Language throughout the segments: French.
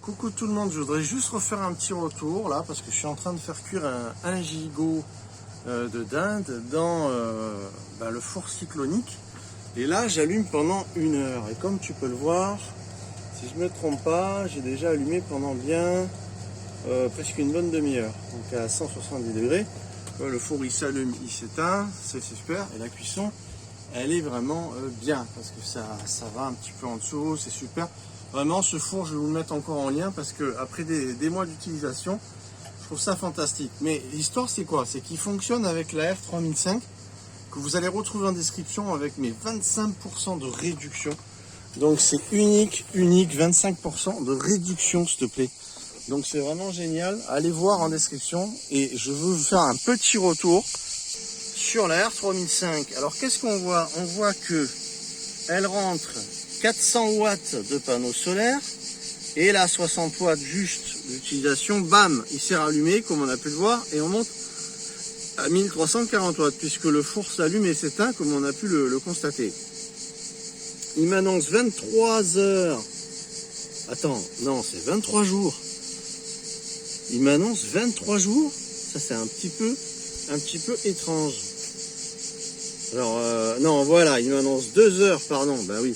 Coucou tout le monde, je voudrais juste refaire un petit retour là parce que je suis en train de faire cuire un gigot de dinde dans le four cyclonique. Et là j'allume pendant 1 heure et comme tu peux le voir, si je me trompe pas, j'ai déjà allumé pendant bien presque une bonne demi-heure. Donc à 170 degrés, le four il s'allume, il s'éteint, c'est super. Et la cuisson elle est vraiment bien parce que ça va un petit peu en dessous, c'est super. Vraiment, ce four, je vais vous le mettre encore en lien parce que après des mois d'utilisation, je trouve ça fantastique. Mais l'histoire, c'est quoi? C'est qu'il fonctionne avec la R3005 que vous allez retrouver en description avec mes 25% de réduction. Donc c'est unique, 25% de réduction, s'il te plaît. Donc c'est vraiment génial. Allez voir en description et je veux vous faire un petit retour sur la R3005. Alors qu'est-ce qu'on voit? On voit que elle rentre 400 watts de panneaux solaires et là 60 watts juste d'utilisation, bam, il s'est rallumé comme on a pu le voir et on monte à 1340 watts puisque le four s'allume et s'éteint comme on a pu le constater. Il m'annonce 23 heures, attends, non c'est 23 jours, il m'annonce 23 jours, ça c'est un petit peu étrange. Alors non voilà, il m'annonce 2 heures, pardon, bah oui,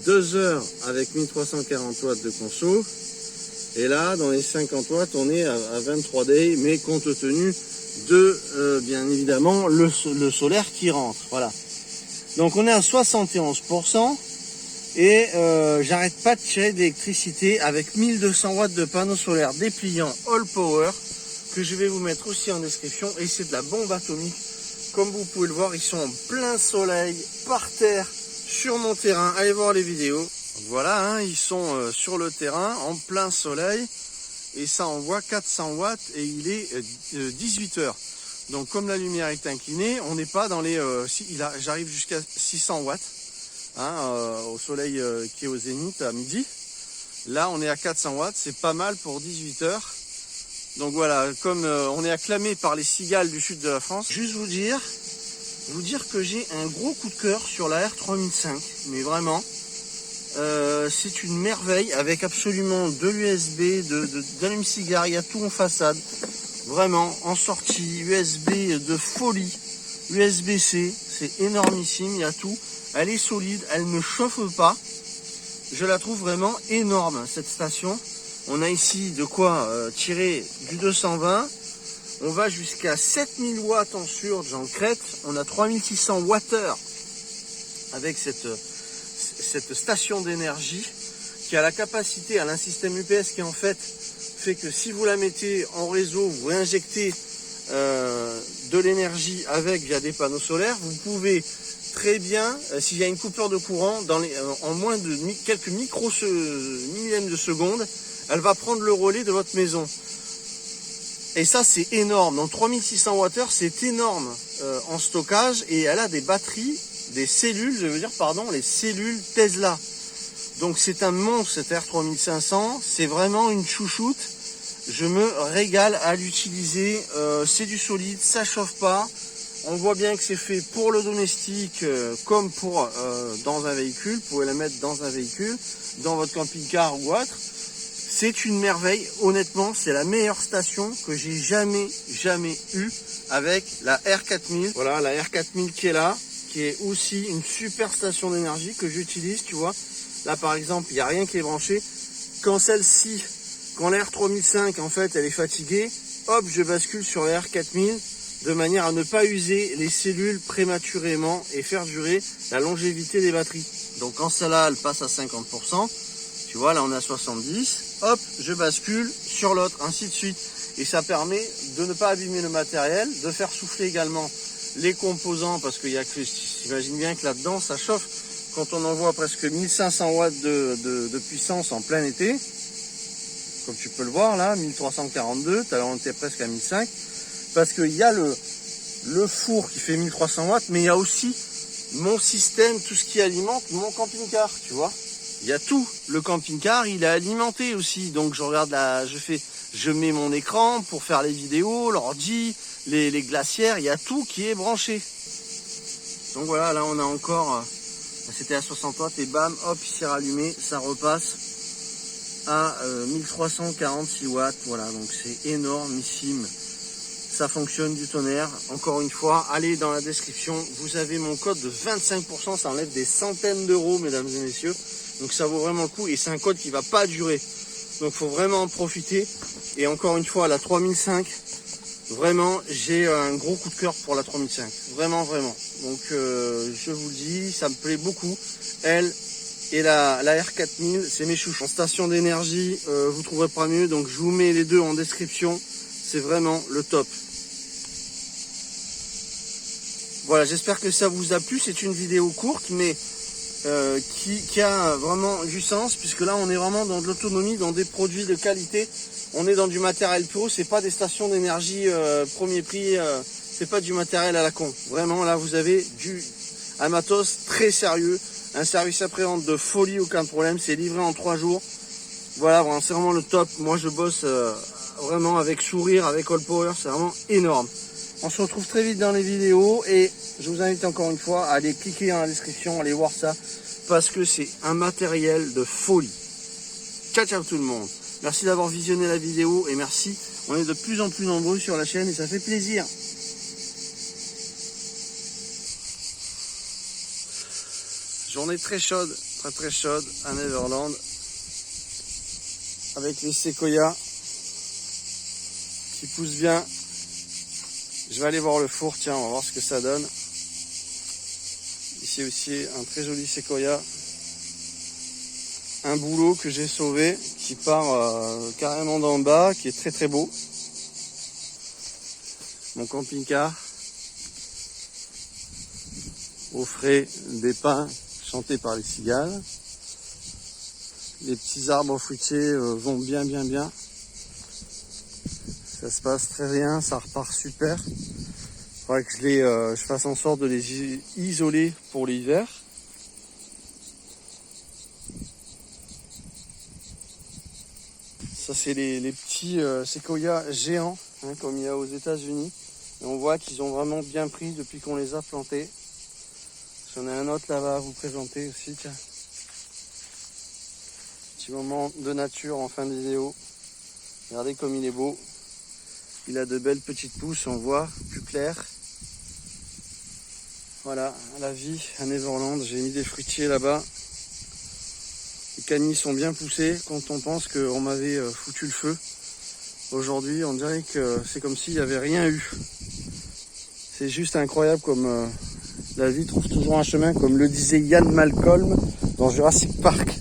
2 heures avec 1340 watts de conso. Et là, dans les 50 watts, on est à 23 day, mais compte tenu de, bien évidemment, le solaire qui rentre. Voilà. Donc on est à 71%. Et j'arrête pas de tirer d'électricité avec 1200 watts de panneaux solaires dépliants All Power, que je vais vous mettre aussi en description. Et c'est de la bombe atomique. Comme vous pouvez le voir, ils sont en plein soleil, par terre, sur mon terrain. Allez voir les vidéos. Voilà, hein, ils sont sur le terrain, en plein soleil. Et ça envoie 400 watts et il est 18 heures. Donc comme la lumière est inclinée, on n'est pas dans les... j'arrive jusqu'à 600 watts hein, au soleil qui est au zénith à midi. Là, on est à 400 watts, c'est pas mal pour 18 heures. Donc voilà, comme on est acclamé par les cigales du sud de la France, juste vous dire que j'ai un gros coup de cœur sur la R3005, mais vraiment, c'est une merveille avec absolument de l'USB, d'allume-cigare, il y a tout en façade, vraiment, en sortie, USB de folie, USB-C, c'est énormissime, il y a tout, elle est solide, elle ne chauffe pas, je la trouve vraiment énorme cette station. On a ici de quoi tirer du 220. On va jusqu'à 7000 watts en surge en crête. On a 3600 watts avec cette station d'énergie qui a la capacité à un système UPS qui en fait que si vous la mettez en réseau, vous réinjectez de l'énergie avec via des panneaux solaires, vous pouvez très bien, s'il y a une coupure de courant, en moins de quelques millièmes de secondes, elle va prendre le relais de votre maison. Et ça, c'est énorme. Donc 3600 Wh, c'est énorme en stockage. Et elle a des batteries, les cellules Tesla. Donc c'est un monstre, cette R3500. C'est vraiment une chouchoute. Je me régale à l'utiliser. C'est du solide, ça chauffe pas. On voit bien que c'est fait pour le domestique comme pour dans un véhicule. Vous pouvez la mettre dans un véhicule, dans votre camping-car ou autre. C'est une merveille, honnêtement, c'est la meilleure station que j'ai jamais eue avec la R4000. Voilà, la R4000 qui est là, qui est aussi une super station d'énergie que j'utilise, tu vois. Là, par exemple, il n'y a rien qui est branché. Quand la R3005, en fait, elle est fatiguée, hop, je bascule sur la R4000 de manière à ne pas user les cellules prématurément et faire durer la longévité des batteries. Donc, quand celle-là, elle passe à 50%, tu vois, là, on est à 70%. Hop, je bascule sur l'autre, ainsi de suite. Et ça permet de ne pas abîmer le matériel, de faire souffler également les composants, parce qu'il y a que, j'imagine bien que là-dedans, ça chauffe. Quand on envoie presque 1500 watts de puissance en plein été, comme tu peux le voir là, 1342, tout à l'heure on était presque à 1500, parce qu'il y a le four qui fait 1300 watts, mais il y a aussi mon système, tout ce qui alimente mon camping-car, tu vois. Il y a tout, le camping-car il est alimenté aussi, donc je regarde je mets mon écran pour faire les vidéos, l'ordi, les glacières, il y a tout qui est branché. Donc voilà, là on a encore, c'était à 60 watts et bam, hop, il s'est rallumé, ça repasse. à 1346 watts. Voilà, donc c'est énormissime. Ça fonctionne du tonnerre. Encore une fois, allez dans la description. Vous avez mon code de 25%. Ça enlève des centaines d'euros, mesdames et messieurs. Donc ça vaut vraiment le coup. Et c'est un code qui va pas durer. Donc faut vraiment en profiter. Et encore une fois, la 3005. Vraiment, j'ai un gros coup de cœur pour la 3005. Vraiment, vraiment. Donc je vous le dis, ça me plaît beaucoup. Elle et la R4000, c'est mes chouchous. En station d'énergie, vous trouverez pas mieux. Donc je vous mets les deux en description. C'est vraiment le top. Voilà, j'espère que ça vous a plu. C'est une vidéo courte, mais qui a vraiment du sens, puisque là, on est vraiment dans de l'autonomie, dans des produits de qualité. On est dans du matériel pro. C'est pas des stations d'énergie premier prix. C'est pas du matériel à la con. Vraiment, là, vous avez un matos très sérieux, un service après-vente de folie, aucun problème. C'est livré en 3 jours. Voilà, c'est vraiment le top. Moi, je bosse vraiment avec sourire, avec All Power. C'est vraiment énorme. On se retrouve très vite dans les vidéos et je vous invite encore une fois à aller cliquer dans la description, aller voir ça parce que c'est un matériel de folie. Ciao ciao tout le monde. Merci d'avoir visionné la vidéo et merci. On est de plus en plus nombreux sur la chaîne et ça fait plaisir. Journée très chaude, très chaude à Neverland avec les séquoias qui poussent bien. Je vais aller voir le four, tiens, on va voir ce que ça donne. Ici aussi, un très joli séquoia. Un bouleau que j'ai sauvé, qui part carrément d'en bas, qui est très beau. Mon camping-car. Au frais des pins chantés par les cigales. Les petits arbres fruitiers vont bien. Ça se passe très bien, ça repart super. Il faudrait que je fasse en sorte de les isoler pour l'hiver. Ça c'est les petits séquoias géants, hein, comme il y a aux États-Unis. Et on voit qu'ils ont vraiment bien pris depuis qu'on les a plantés. J'en ai un autre là-bas à vous présenter aussi. Tiens. Petit moment de nature en fin de vidéo. Regardez comme il est beau. Il a de belles petites pousses, on voit plus clair. Voilà, la vie à Neverland. J'ai mis des fruitiers là-bas. Les canis sont bien poussés quand on pense qu'on m'avait foutu le feu. Aujourd'hui, on dirait que c'est comme s'il n'y avait rien eu. C'est juste incroyable comme la vie trouve toujours un chemin, comme le disait Ian Malcolm dans Jurassic Park.